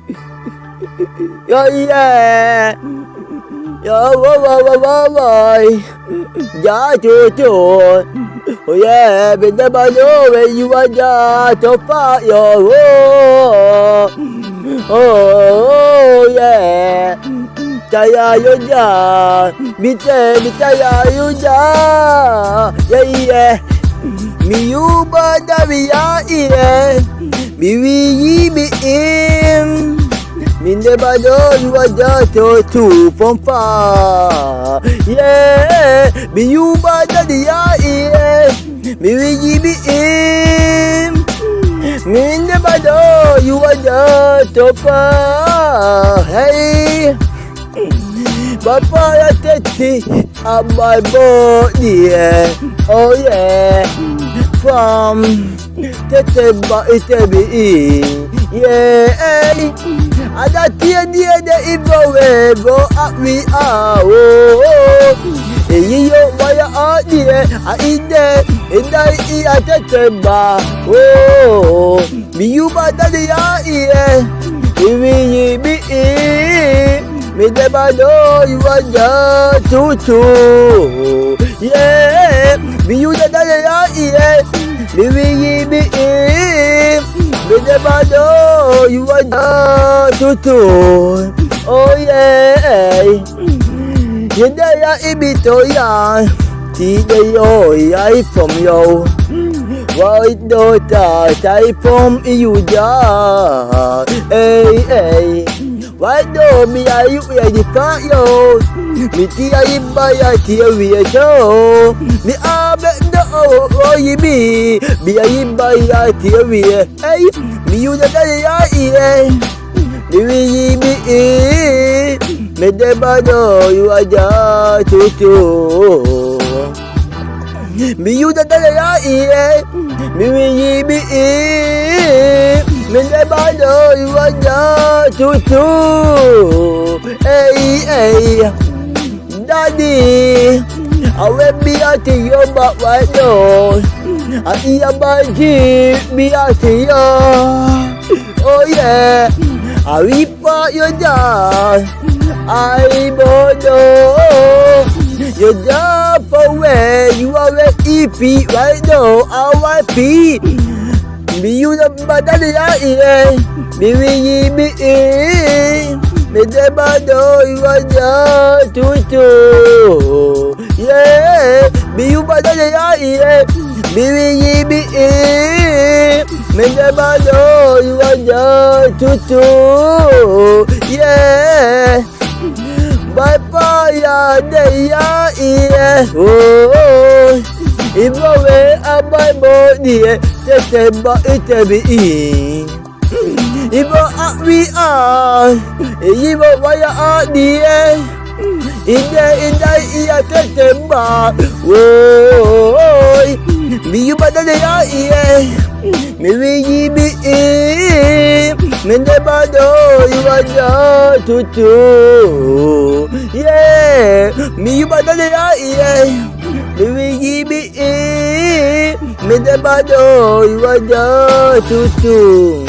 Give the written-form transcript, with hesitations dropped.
Yeah, yeah. Yeah, why? Yeah, oh yeah, but never know when you are just to fight your oh yeah. Taya yo ja, mi taya yo ja, yeah. Mi uba da mi ya mi wi mi im. Min never know you are just too from far. Yeah, me you bad daddy yeah. Me we be him. Min never know you are just too far. Hey, Papa tete on my body. Yeah. Oh yeah, from tete ba ite be yeah. Ada dia de ibo we go up we are oh. Eyi yo waya adie a ide indai I ateteba oh. Bi you ba daddy ya ie. Iwi bi me never know you are just too yeah. Bi you daddy ya ie. Iwi bi me never know you are just too oh yeah. Yende ya ibito ya ti de yo ya from yo. White daughter tai from you ja. Hey hey. Why do me are you the car yo? Me ti I buy a ti we show. Me abe no oh you be. Be I buy a ti we. Hey, me you the ya yeah. Me be me de bado you are just too. Me you the ya yeah. Me be me de bado you are just too. Hey hey, daddy, I will be at your back right now. I hear my jeep be at you. Oh yeah, I report your dad. I know your job for where you are with EP right now. RIP. Me you the badly yeah. Me never know you are just too yeah. Me you badly yeah. Me never know you are just too yeah. Bye bye ya yeah. Oh, if I wear a Bible dear, tete ba ite be if we are, if I are dear, in the tete ba. Oh, be you better than yeah. Me we be me never know you are just too yeah. Me you better than yeah. Me we be me never know you are just too